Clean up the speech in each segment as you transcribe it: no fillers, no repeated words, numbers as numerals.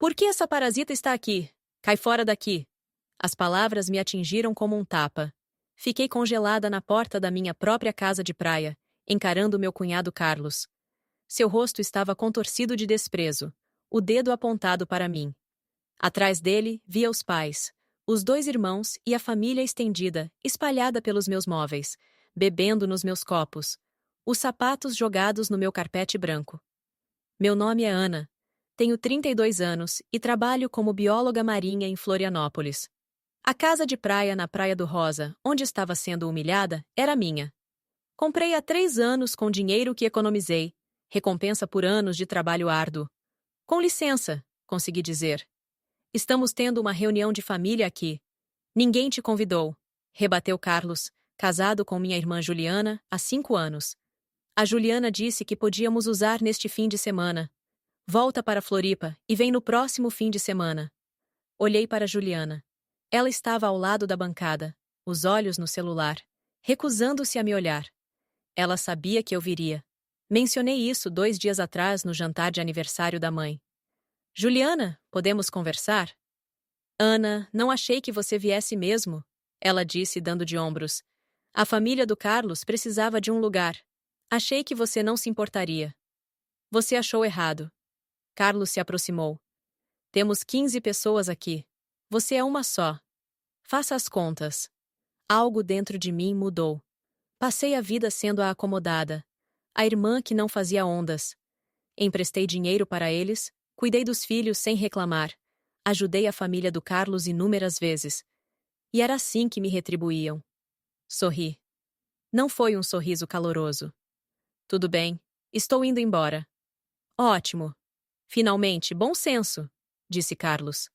Por que essa parasita está aqui? Cai fora daqui. As palavras me atingiram como um tapa. Fiquei congelada na porta da minha própria casa de praia, encarando meu cunhado Carlos. Seu rosto estava contorcido de desprezo, o dedo apontado para mim. Atrás dele, via os pais, os dois irmãos e a família estendida, espalhada pelos meus móveis, bebendo nos meus copos, os sapatos jogados no meu carpete branco. Meu nome é Ana. Tenho 32 anos e trabalho como bióloga marinha em Florianópolis. A casa de praia na Praia do Rosa, onde estava sendo humilhada, era minha. Comprei há 3 anos com dinheiro que economizei, recompensa por anos de trabalho árduo. Com licença, consegui dizer. Estamos tendo uma reunião de família aqui. Ninguém te convidou, rebateu Carlos, casado com minha irmã Juliana há 5 anos. A Juliana disse que podíamos usar neste fim de semana. Volta para Floripa e vem no próximo fim de semana. Olhei para Juliana. Ela estava ao lado da bancada, os olhos no celular, recusando-se a me olhar. Ela sabia que eu viria. Mencionei isso 2 dias atrás no jantar de aniversário da mãe. Juliana, podemos conversar? Ana, não achei que você viesse mesmo, ela disse dando de ombros. A família do Carlos precisava de um lugar. Achei que você não se importaria. Você achou errado. Carlos se aproximou. Temos 15 pessoas aqui. Você é uma só. Faça as contas. Algo dentro de mim mudou. Passei a vida sendo a acomodada, a irmã que não fazia ondas. Emprestei dinheiro para eles, cuidei dos filhos sem reclamar, ajudei a família do Carlos inúmeras vezes. E era assim que me retribuíam. Sorri. Não foi um sorriso caloroso. Tudo bem, estou indo embora. Ótimo. Finalmente, bom senso, disse Carlos.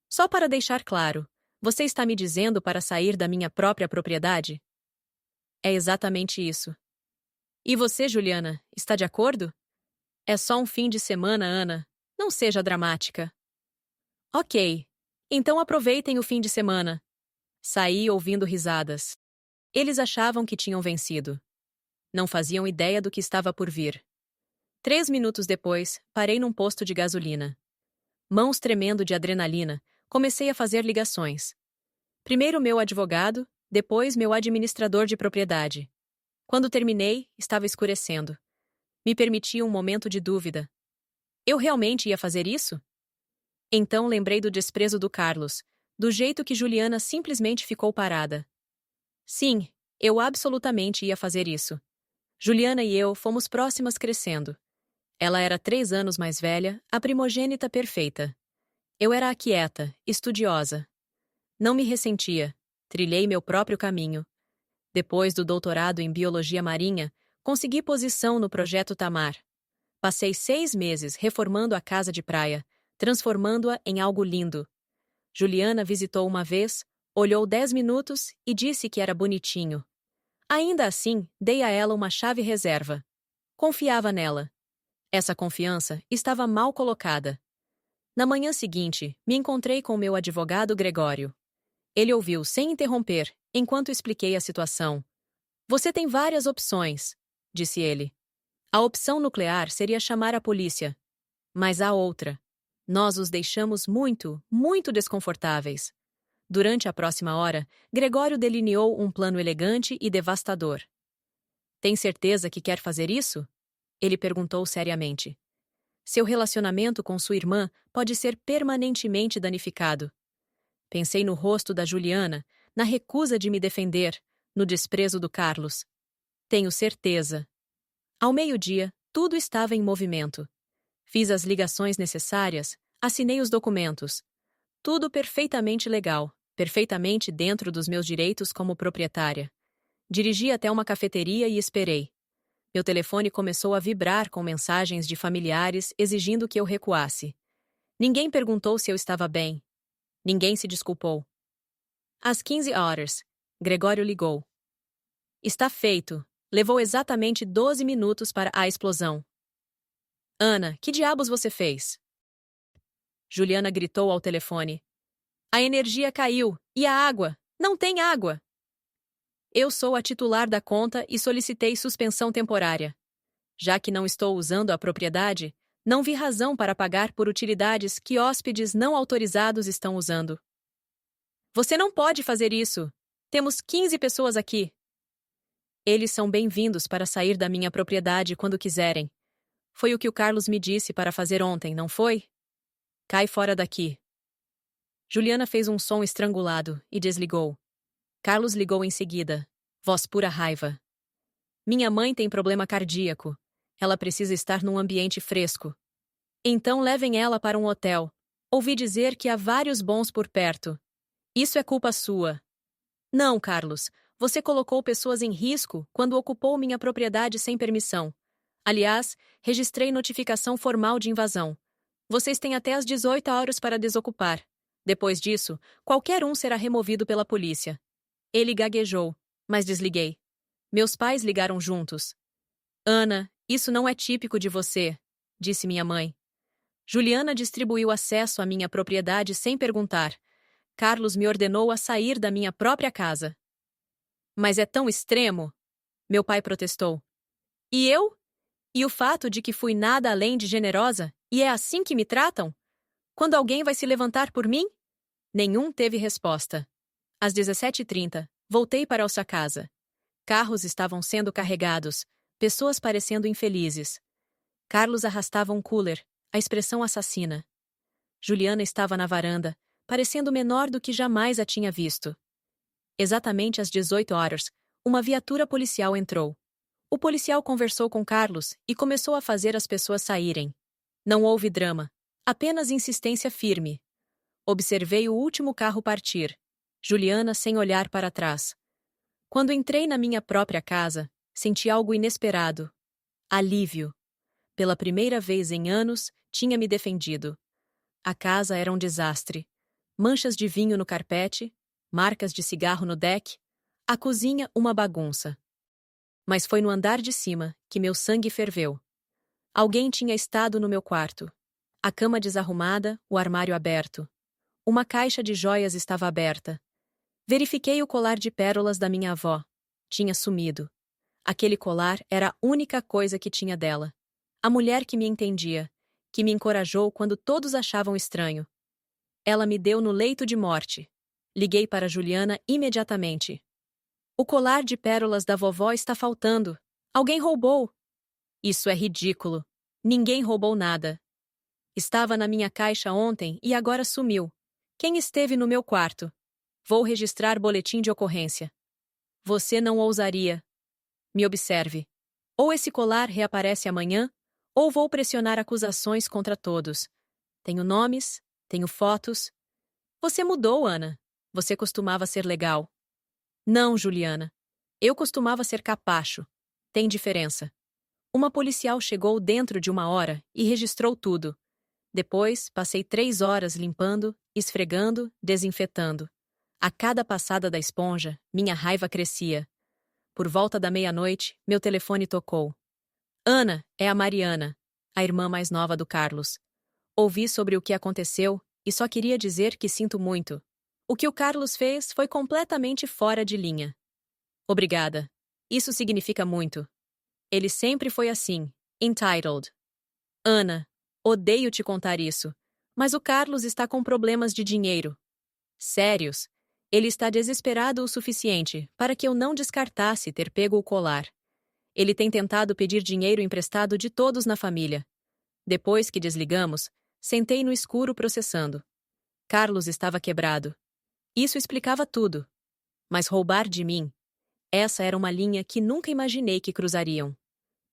Só para deixar claro, você está me dizendo para sair da minha própria propriedade? É exatamente isso. E você, Juliana, está de acordo? É só um fim de semana, Ana. Não seja dramática. Ok. Então aproveitem o fim de semana. Saí ouvindo risadas. Eles achavam que tinham vencido. Não faziam ideia do que estava por vir. 3 minutos depois, parei num posto de gasolina. Mãos tremendo de adrenalina, comecei a fazer ligações. Primeiro meu advogado, depois meu administrador de propriedade. Quando terminei, estava escurecendo. Me permiti um momento de dúvida. Eu realmente ia fazer isso? Então lembrei do desprezo do Carlos, do jeito que Juliana simplesmente ficou parada. Sim, eu absolutamente ia fazer isso. Juliana e eu fomos próximas crescendo. Ela era 3 anos mais velha, a primogênita perfeita. Eu era a quieta, estudiosa. Não me ressentia. Trilhei meu próprio caminho. Depois do doutorado em biologia marinha, consegui posição no Projeto Tamar. Passei 6 meses reformando a casa de praia, transformando-a em algo lindo. Juliana visitou uma vez, olhou 10 minutos e disse que era bonitinho. Ainda assim, dei a ela uma chave reserva. Confiava nela. Essa confiança estava mal colocada. Na manhã seguinte, me encontrei com meu advogado Gregório. Ele ouviu sem interromper, enquanto expliquei a situação. Você tem várias opções, disse ele. A opção nuclear seria chamar a polícia. Mas há outra. Nós os deixamos muito, muito desconfortáveis. Durante a próxima hora, Gregório delineou um plano elegante e devastador. Tem certeza que quer fazer isso? Ele perguntou seriamente. Seu relacionamento com sua irmã pode ser permanentemente danificado. Pensei no rosto da Juliana, na recusa de me defender, no desprezo do Carlos. Tenho certeza. Ao meio-dia, tudo estava em movimento. Fiz as ligações necessárias, assinei os documentos. Tudo perfeitamente legal, perfeitamente dentro dos meus direitos como proprietária. Dirigi até uma cafeteria e esperei. Meu telefone começou a vibrar com mensagens de familiares exigindo que eu recuasse. Ninguém perguntou se eu estava bem. Ninguém se desculpou. Às 15 horas, Gregório ligou. Está feito. Levou exatamente 12 minutos para a explosão. Ana, que diabos você fez? Juliana gritou ao telefone. A energia caiu. E a água? Não tem água. Eu sou a titular da conta e solicitei suspensão temporária. Já que não estou usando a propriedade, Não vi razão para pagar por utilidades que hóspedes não autorizados estão usando. Você não pode fazer isso. Temos 15 pessoas aqui. Eles são bem-vindos para sair da minha propriedade quando quiserem. Foi o que o Carlos me disse para fazer ontem, não foi? Cai fora daqui. Juliana fez um som estrangulado e desligou. Carlos ligou em seguida. Voz pura raiva. Minha mãe tem problema cardíaco. Ela precisa estar num ambiente fresco. Então levem ela para um hotel. Ouvi dizer que há vários bons por perto. Isso é culpa sua. Não, Carlos. Você colocou pessoas em risco quando ocupou minha propriedade sem permissão. Aliás, registrei notificação formal de invasão. Vocês têm até às 18 horas para desocupar. Depois disso, qualquer um será removido pela polícia. Ele gaguejou, mas desliguei. Meus pais ligaram juntos. Ana, isso não é típico de você, disse minha mãe. Juliana distribuiu acesso à minha propriedade sem perguntar. Carlos me ordenou a sair da minha própria casa. Mas é tão extremo? Meu pai protestou. E eu? E o fato de que fui nada além de generosa, e é assim que me tratam? Quando alguém vai se levantar por mim? Nenhum teve resposta. Às 17h30, voltei para nossa casa. Carros estavam sendo carregados, pessoas parecendo infelizes. Carlos arrastava um cooler, a expressão assassina. Juliana estava na varanda, parecendo menor do que jamais a tinha visto. Exatamente às 18 horas, uma viatura policial entrou. O policial conversou com Carlos e começou a fazer as pessoas saírem. Não houve drama, apenas insistência firme. Observei o último carro partir, Juliana sem olhar para trás. Quando entrei na minha própria casa, senti algo inesperado. Alívio. Pela primeira vez em anos, tinha me defendido. A casa era um desastre. Manchas de vinho no carpete, marcas de cigarro no deck, a cozinha uma bagunça. Mas foi no andar de cima que meu sangue ferveu. Alguém tinha estado no meu quarto. A cama desarrumada, o armário aberto. Uma caixa de joias estava aberta. Verifiquei o colar de pérolas da minha avó. Tinha sumido. Aquele colar era a única coisa que tinha dela. A mulher que me entendia, que me encorajou quando todos achavam estranho. Ela me deu no leito de morte. Liguei para Juliana imediatamente. O colar de pérolas da vovó está faltando. Alguém roubou. Isso é ridículo. Ninguém roubou nada. Estava na minha caixa ontem e agora sumiu. Quem esteve no meu quarto? Vou registrar boletim de ocorrência. Você não ousaria. Me observe. Ou esse colar reaparece amanhã, ou vou pressionar acusações contra todos. Tenho nomes, tenho fotos. Você mudou, Ana. Você costumava ser legal. Não, Juliana. Eu costumava ser capacho. Tem diferença. Uma policial chegou dentro de 1 hora e registrou tudo. Depois, passei 3 horas limpando, esfregando, desinfetando. A cada passada da esponja, minha raiva crescia. Por volta da meia-noite, meu telefone tocou. Ana, é a Mariana, a irmã mais nova do Carlos. Ouvi sobre o que aconteceu e só queria dizer que sinto muito. O que o Carlos fez foi completamente fora de linha. Obrigada. Isso significa muito. Ele sempre foi assim, entitled. Ana, odeio te contar isso, mas o Carlos está com problemas de dinheiro. Sérios. Ele está desesperado o suficiente para que eu não descartasse ter pego o colar. Ele tem tentado pedir dinheiro emprestado de todos na família. Depois que desligamos, sentei no escuro processando. Carlos estava quebrado. Isso explicava tudo. Mas roubar de mim? Essa era uma linha que nunca imaginei que cruzariam.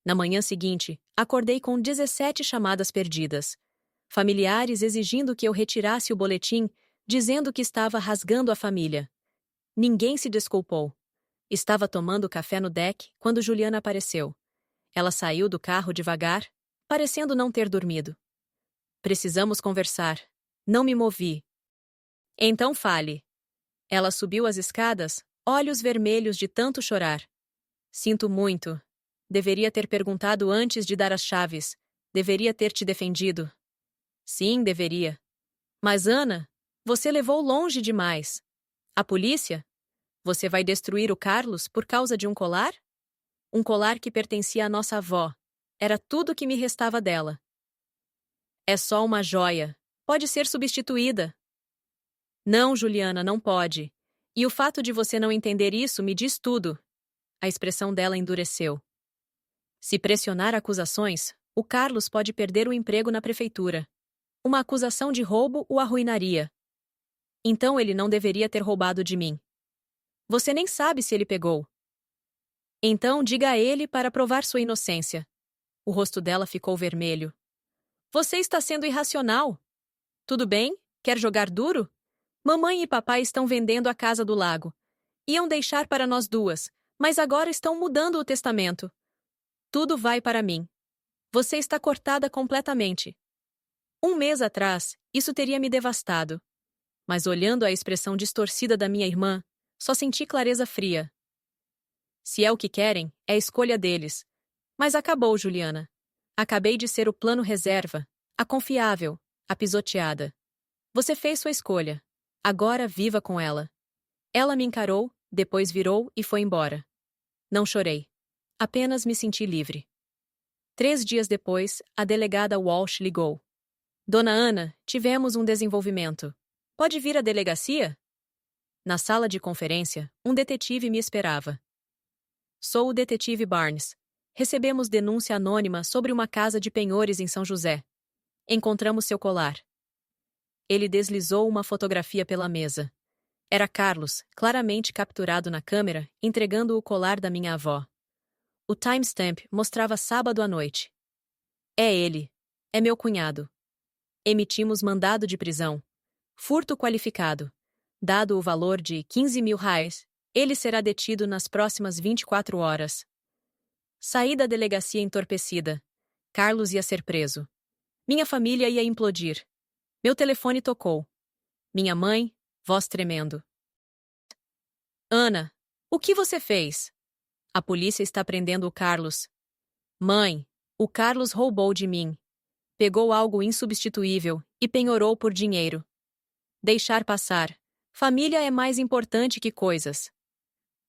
Na manhã seguinte, acordei com 17 chamadas perdidas. Familiares exigindo que eu retirasse o boletim, dizendo que estava rasgando a família. Ninguém se desculpou. Estava tomando café no deck quando Juliana apareceu. Ela saiu do carro devagar, parecendo não ter dormido. Precisamos conversar. Não me movi. Então fale. Ela subiu as escadas, olhos vermelhos de tanto chorar. Sinto muito. Deveria ter perguntado antes de dar as chaves. Deveria ter te defendido. Sim, deveria. Mas, Ana, você levou longe demais. A polícia? Você vai destruir o Carlos por causa de um colar? Um colar que pertencia à nossa avó. Era tudo que me restava dela. É só uma joia. Pode ser substituída. Não, Juliana, não pode. E o fato de você não entender isso me diz tudo. A expressão dela endureceu. Se pressionar acusações, o Carlos pode perder o emprego na prefeitura. Uma acusação de roubo o arruinaria. Então ele não deveria ter roubado de mim. Você nem sabe se ele pegou. Então diga a ele para provar sua inocência. O rosto dela ficou vermelho. Você está sendo irracional. Tudo bem? Quer jogar duro? Mamãe e papai estão vendendo a casa do lago. Iam deixar para nós duas, mas agora estão mudando o testamento. Tudo vai para mim. Você está cortada completamente. Um mês atrás, isso teria me devastado. Mas olhando a expressão distorcida da minha irmã, só senti clareza fria. Se é o que querem, é escolha deles. Mas acabou, Juliana. Acabei de ser o plano reserva, a confiável, a pisoteada. Você fez sua escolha. Agora viva com ela. Ela me encarou, depois virou e foi embora. Não chorei. Apenas me senti livre. 3 dias depois, a delegada Walsh ligou. Dona Ana, tivemos um desenvolvimento. Pode vir à delegacia? Na sala de conferência, um detetive me esperava. Sou o detetive Barnes. Recebemos denúncia anônima sobre uma casa de penhores em São José. Encontramos seu colar. Ele deslizou uma fotografia pela mesa. Era Carlos, claramente capturado na câmera, entregando o colar da minha avó. O timestamp mostrava sábado à noite. É ele. É meu cunhado. Emitimos mandado de prisão. Furto qualificado. Dado o valor de R$ 15.000, ele será detido nas próximas 24 horas. Saí da delegacia entorpecida. Carlos ia ser preso. Minha família ia implodir. Meu telefone tocou. Minha mãe, voz tremendo. Ana, o que você fez? A polícia está prendendo o Carlos. Mãe, o Carlos roubou de mim. Pegou algo insubstituível e penhorou por dinheiro. Deixar passar. Família é mais importante que coisas.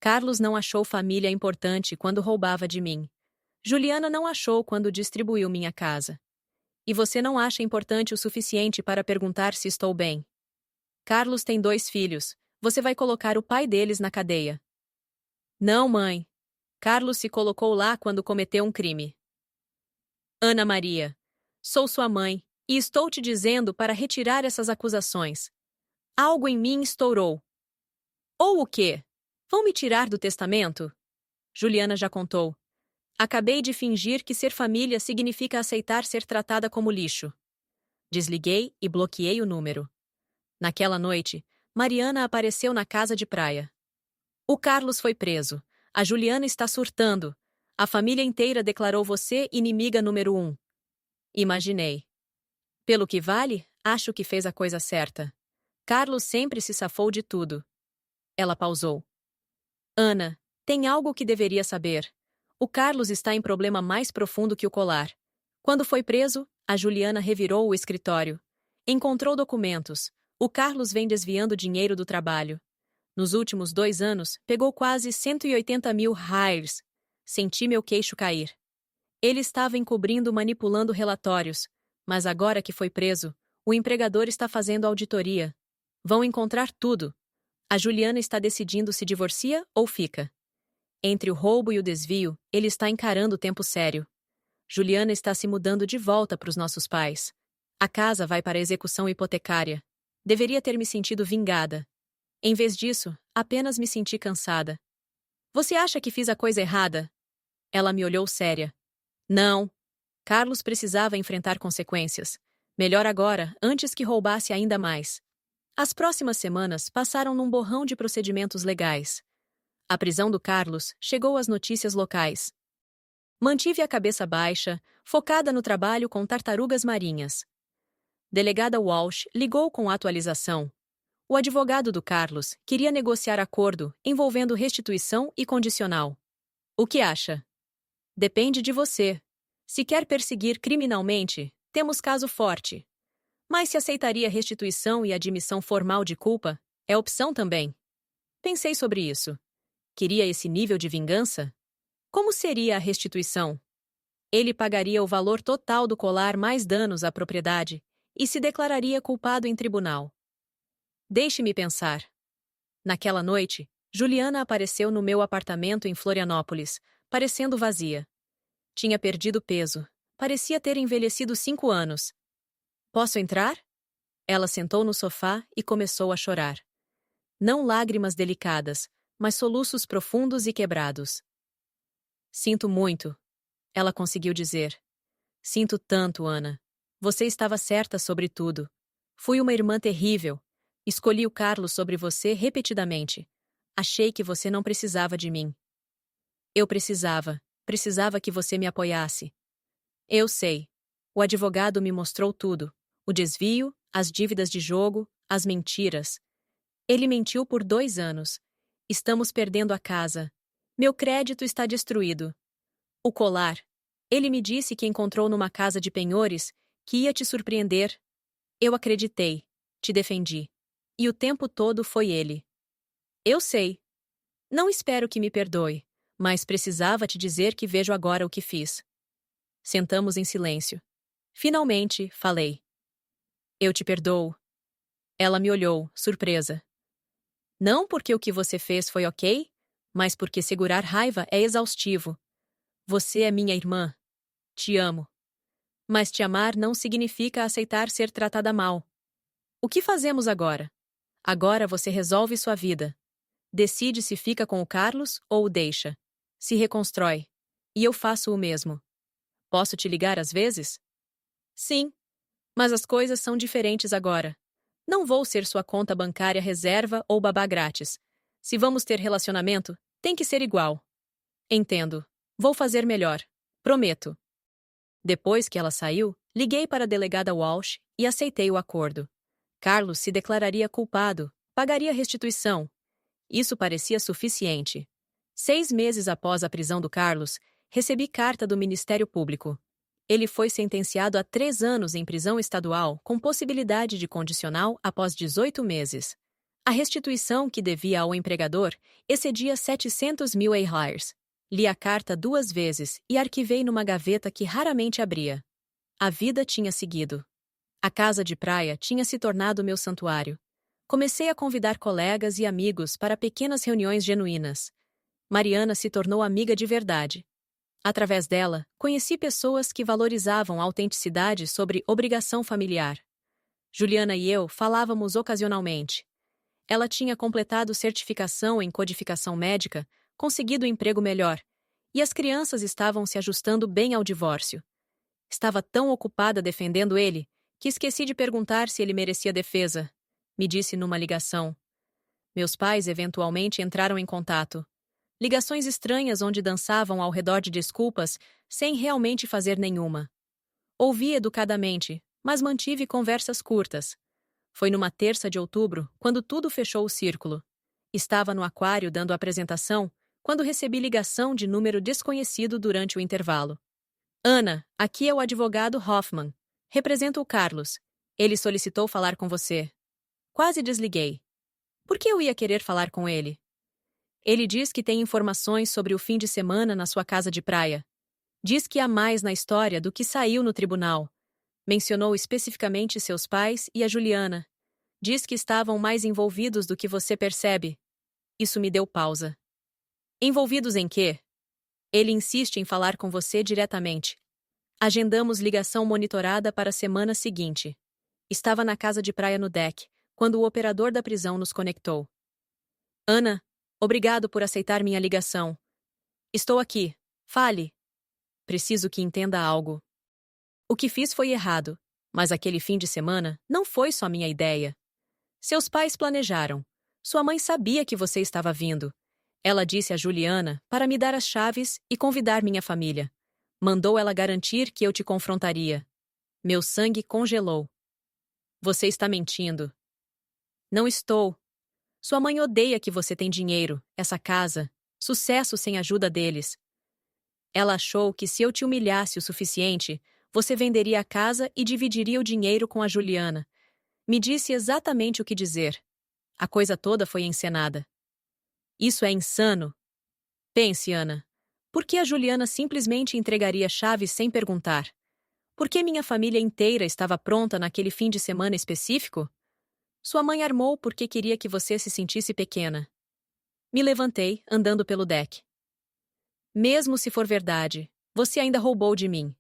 Carlos não achou família importante quando roubava de mim. Juliana não achou quando distribuiu minha casa. E você não acha importante o suficiente para perguntar se estou bem. Carlos tem 2 filhos. Você vai colocar o pai deles na cadeia. Não, mãe. Carlos se colocou lá quando cometeu um crime. Ana Maria, sou sua mãe e estou te dizendo para retirar essas acusações. Algo em mim estourou. Ou o quê? Vão me tirar do testamento? Juliana já contou. Acabei de fingir que ser família significa aceitar ser tratada como lixo. Desliguei e bloqueei o número. Naquela noite, Mariana apareceu na casa de praia. O Carlos foi preso. A Juliana está surtando. A família inteira declarou você inimiga número 1. Imaginei. Pelo que vale, acho que fez a coisa certa. Carlos sempre se safou de tudo. Ela pausou. Ana, tem algo que deveria saber. O Carlos está em problema mais profundo que o colar. Quando foi preso, a Juliana revirou o escritório. Encontrou documentos. O Carlos vem desviando dinheiro do trabalho. Nos últimos 2 anos, pegou quase R$ 180.000. Senti meu queixo cair. Ele estava encobrindo manipulando relatórios, mas agora que foi preso, o empregador está fazendo auditoria. Vão encontrar tudo. A Juliana está decidindo se divorcia ou fica. Entre o roubo e o desvio, ele está encarando o tempo sério. Juliana está se mudando de volta para os nossos pais. A casa vai para a execução hipotecária. Deveria ter me sentido vingada. Em vez disso, apenas me senti cansada. Você acha que fiz a coisa errada? Ela me olhou séria. Não. Carlos precisava enfrentar consequências. Melhor agora, antes que roubasse ainda mais. As próximas semanas passaram num borrão de procedimentos legais. A prisão do Carlos chegou às notícias locais. Mantive a cabeça baixa, focada no trabalho com tartarugas marinhas. Delegada Walsh ligou com a atualização. O advogado do Carlos queria negociar acordo envolvendo restituição e condicional. O que acha? Depende de você. Se quer perseguir criminalmente, temos caso forte. Mas se aceitaria restituição e admissão formal de culpa, é opção também. Pensei sobre isso. Queria esse nível de vingança? Como seria a restituição? Ele pagaria o valor total do colar mais danos à propriedade e se declararia culpado em tribunal. Deixe-me pensar. Naquela noite, Juliana apareceu no meu apartamento em Florianópolis, parecendo vazia. Tinha perdido peso. Parecia ter envelhecido 5 anos. Posso entrar? Ela sentou no sofá e começou a chorar. Não lágrimas delicadas, mas soluços profundos e quebrados. Sinto muito, ela conseguiu dizer. Sinto tanto, Ana. Você estava certa sobre tudo. Fui uma irmã terrível. Escolhi o Carlos sobre você repetidamente. Achei que você não precisava de mim. Eu precisava que você me apoiasse. Eu sei. O advogado me mostrou tudo. O desvio, as dívidas de jogo, as mentiras. Ele mentiu por 2 anos. Estamos perdendo a casa. Meu crédito está destruído. O colar. Ele me disse que encontrou numa casa de penhores, que ia te surpreender. Eu acreditei. Te defendi. E o tempo todo foi ele. Eu sei. Não espero que me perdoe, mas precisava te dizer que vejo agora o que fiz. Sentamos em silêncio. Finalmente, falei. Eu te perdoo. Ela me olhou, surpresa. Não porque o que você fez foi ok, mas porque segurar raiva é exaustivo. Você é minha irmã. Te amo. Mas te amar não significa aceitar ser tratada mal. O que fazemos agora? Agora você resolve sua vida. Decide se fica com o Carlos ou o deixa. Se reconstrói. E eu faço o mesmo. Posso te ligar às vezes? Sim. Mas as coisas são diferentes agora. Não vou ser sua conta bancária reserva ou babá grátis. Se vamos ter relacionamento, tem que ser igual. Entendo. Vou fazer melhor. Prometo. Depois que ela saiu, liguei para a delegada Walsh e aceitei o acordo. Carlos se declararia culpado, pagaria restituição. Isso parecia suficiente. 6 meses após a prisão do Carlos, recebi carta do Ministério Público. Ele foi sentenciado a 3 anos em prisão estadual, com possibilidade de condicional após 18 meses. A restituição que devia ao empregador excedia 700 mil AIRs. Li a carta 2 vezes e arquivei numa gaveta que raramente abria. A vida tinha seguido. A casa de praia tinha se tornado meu santuário. Comecei a convidar colegas e amigos para pequenas reuniões genuínas. Mariana se tornou amiga de verdade. Através dela, conheci pessoas que valorizavam a autenticidade sobre obrigação familiar. Juliana e eu falávamos ocasionalmente. Ela tinha completado certificação em codificação médica, conseguido um emprego melhor, e as crianças estavam se ajustando bem ao divórcio. Estava tão ocupada defendendo ele que esqueci de perguntar se ele merecia defesa, me disse numa ligação. Meus pais eventualmente entraram em contato. Ligações estranhas onde dançavam ao redor de desculpas sem realmente fazer nenhuma. Ouvi educadamente, mas mantive conversas curtas. Foi numa terça de outubro, quando tudo fechou o círculo. Estava no aquário dando a apresentação, quando recebi ligação de número desconhecido durante o intervalo. Ana, aqui é o advogado Hoffman. Represento o Carlos. Ele solicitou falar com você. Quase desliguei. Por que eu ia querer falar com ele? Ele diz que tem informações sobre o fim de semana na sua casa de praia. Diz que há mais na história do que saiu no tribunal. Mencionou especificamente seus pais e a Juliana. Diz que estavam mais envolvidos do que você percebe. Isso me deu pausa. Envolvidos em quê? Ele insiste em falar com você diretamente. Agendamos ligação monitorada para a semana seguinte. Estava na casa de praia no deck, quando o operador da prisão nos conectou. Ana, obrigado por aceitar minha ligação. Estou aqui. Fale. Preciso que entenda algo. O que fiz foi errado, mas aquele fim de semana não foi só minha ideia. Seus pais planejaram. Sua mãe sabia que você estava vindo. Ela disse a Juliana para me dar as chaves e convidar minha família. Mandou ela garantir que eu te confrontaria. Meu sangue congelou. Você está mentindo. Não estou. Sua mãe odeia que você tem dinheiro, essa casa, sucesso sem ajuda deles. Ela achou que se eu te humilhasse o suficiente, você venderia a casa e dividiria o dinheiro com a Juliana. Me disse exatamente o que dizer. A coisa toda foi encenada. Isso é insano. Pense, Ana. Por que a Juliana simplesmente entregaria chaves sem perguntar? Por que minha família inteira estava pronta naquele fim de semana específico? Sua mãe armou porque queria que você se sentisse pequena. Me levantei, andando pelo deck. Mesmo se for verdade, você ainda roubou de mim.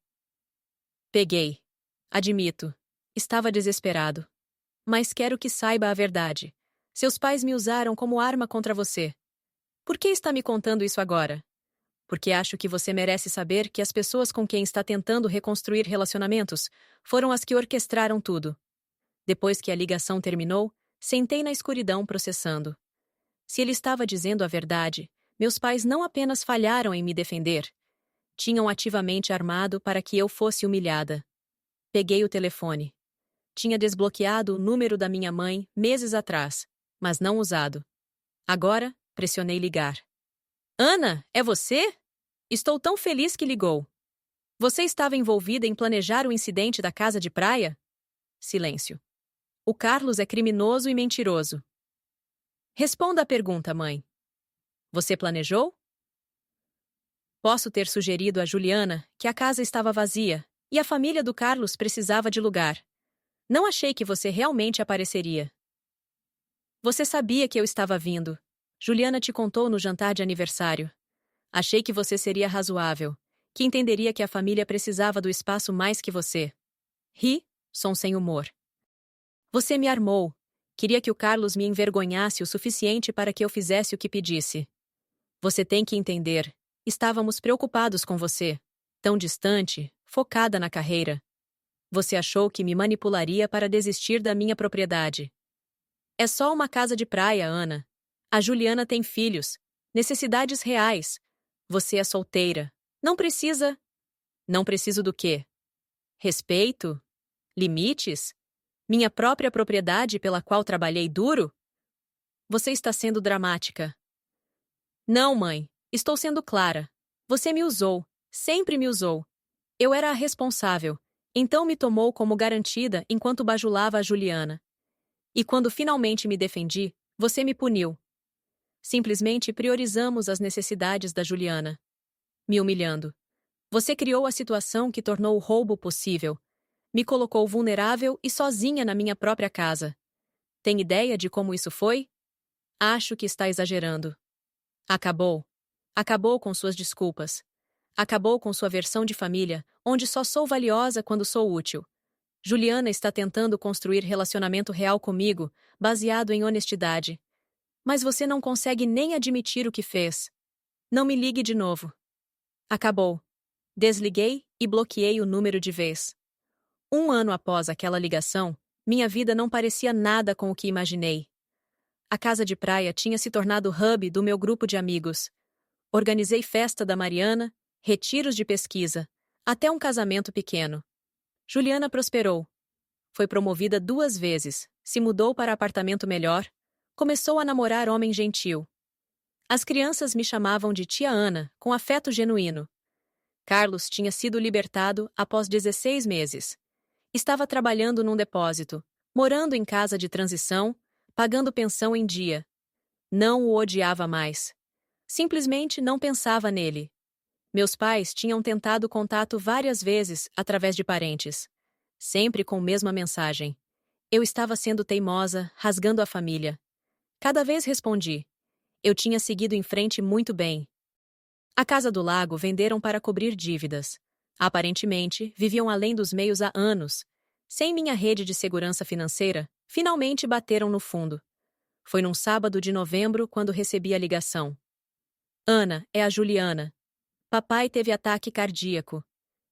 Peguei. Admito. Estava desesperado. Mas quero que saiba a verdade. Seus pais me usaram como arma contra você. Por que está me contando isso agora? Porque acho que você merece saber que as pessoas com quem está tentando reconstruir relacionamentos foram as que orquestraram tudo. Depois que a ligação terminou, sentei na escuridão processando. Se ele estava dizendo a verdade, meus pais não apenas falharam em me defender, tinham ativamente armado para que eu fosse humilhada. Peguei o telefone. Tinha desbloqueado o número da minha mãe meses atrás, mas não usado. Agora, pressionei ligar. Ana, é você? Estou tão feliz que ligou. Você estava envolvida em planejar o incidente da casa de praia? Silêncio. O Carlos é criminoso e mentiroso. Responda a pergunta, mãe. Você planejou? Posso ter sugerido a Juliana que a casa estava vazia e a família do Carlos precisava de lugar. Não achei que você realmente apareceria. Você sabia que eu estava vindo. Juliana te contou no jantar de aniversário. Achei que você seria razoável, que entenderia que a família precisava do espaço mais que você. Ri, som sem humor. Você me armou. Queria que o Carlos me envergonhasse o suficiente para que eu fizesse o que pedisse. Você tem que entender. Estávamos preocupados com você. Tão distante, focada na carreira. Você achou que me manipularia para desistir da minha propriedade. É só uma casa de praia, Ana. A Juliana tem filhos, necessidades reais. Você é solteira. Não precisa. Não preciso do quê? Respeito? Limites? Minha própria propriedade pela qual trabalhei duro? Você está sendo dramática. Não, mãe. Estou sendo clara. Você me usou. Sempre me usou. Eu era a responsável. Então me tomou como garantida enquanto bajulava a Juliana. E quando finalmente me defendi, você me puniu. Simplesmente priorizamos as necessidades da Juliana. Me humilhando. Você criou a situação que tornou o roubo possível. Me colocou vulnerável e sozinha na minha própria casa. Tem ideia de como isso foi? Acho que está exagerando. Acabou. Acabou com suas desculpas. Acabou com sua versão de família, onde só sou valiosa quando sou útil. Juliana está tentando construir relacionamento real comigo, baseado em honestidade. Mas você não consegue nem admitir o que fez. Não me ligue de novo. Acabou. Desliguei e bloqueei o número de vez. 1 ano após aquela ligação, minha vida não parecia nada com o que imaginei. A casa de praia tinha se tornado o hub do meu grupo de amigos. Organizei festa da Mariana, retiros de pesquisa, até um casamento pequeno. Juliana prosperou. Foi promovida 2 vezes, se mudou para apartamento melhor, começou a namorar homem gentil. As crianças me chamavam de tia Ana, com afeto genuíno. Carlos tinha sido libertado após 16 meses. Estava trabalhando num depósito, morando em casa de transição, pagando pensão em dia. Não o odiava mais. Simplesmente não pensava nele. Meus pais tinham tentado contato várias vezes através de parentes. Sempre com a mesma mensagem. Eu estava sendo teimosa, rasgando a família. Cada vez respondi. Eu tinha seguido em frente muito bem. A casa do lago venderam para cobrir dívidas. Aparentemente, viviam além dos meios há anos. Sem minha rede de segurança financeira, finalmente bateram no fundo. Foi num sábado de novembro quando recebi a ligação. Ana, é a Juliana. Papai teve ataque cardíaco.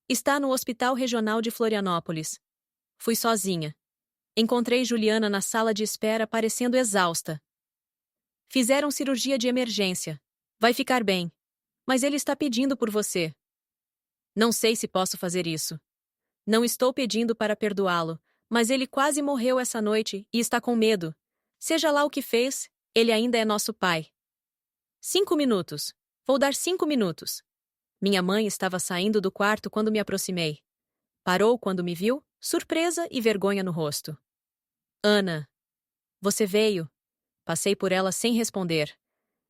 Está no Hospital Regional de Florianópolis. Fui sozinha. Encontrei Juliana na sala de espera parecendo exausta. Fizeram cirurgia de emergência. Vai ficar bem. Mas ele está pedindo por você. Não sei se posso fazer isso. Não estou pedindo para perdoá-lo, mas ele quase morreu essa noite e está com medo. Seja lá o que fez, ele ainda é nosso pai. 5 minutos. Vou dar 5 minutos. Minha mãe estava saindo do quarto quando me aproximei. Parou quando me viu, surpresa e vergonha no rosto. Ana. Você veio. Passei por ela sem responder.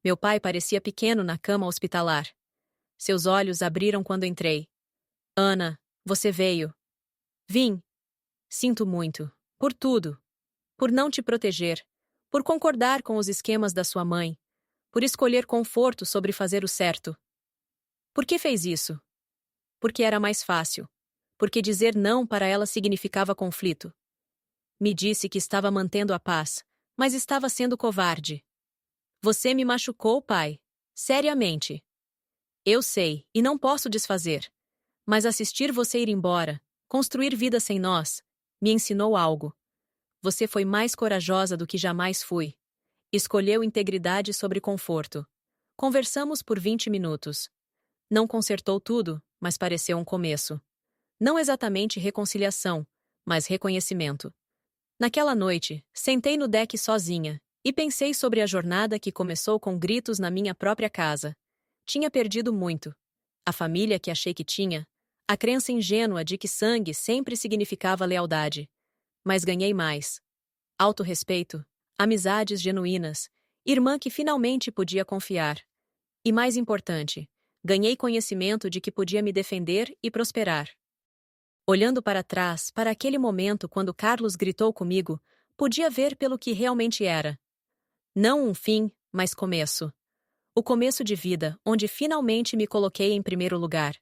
Meu pai parecia pequeno na cama hospitalar. Seus olhos abriram quando entrei. Ana, você veio. Vim. Sinto muito. Por tudo. Por não te proteger. Por concordar com os esquemas da sua mãe. Por escolher conforto sobre fazer o certo. Por que fez isso? Porque era mais fácil. Porque dizer não para ela significava conflito. Me disse que estava mantendo a paz, mas estava sendo covarde. Você me machucou, pai. Seriamente. Eu sei, e não posso desfazer. Mas assistir você ir embora, construir vida sem nós, me ensinou algo. Você foi mais corajosa do que jamais fui. Escolheu integridade sobre conforto. Conversamos por 20 minutos. Não consertou tudo, mas pareceu um começo. Não exatamente reconciliação, mas reconhecimento. Naquela noite, sentei no deck sozinha e pensei sobre a jornada que começou com gritos na minha própria casa. Tinha perdido muito. A família que achei que tinha, a crença ingênua de que sangue sempre significava lealdade. Mas ganhei mais. Autorrespeito, amizades genuínas, irmã que finalmente podia confiar. E mais importante, ganhei conhecimento de que podia me defender e prosperar. Olhando para trás, para aquele momento quando Carlos gritou comigo, podia ver pelo que realmente era. Não um fim, mas começo. O começo de vida, onde finalmente me coloquei em primeiro lugar.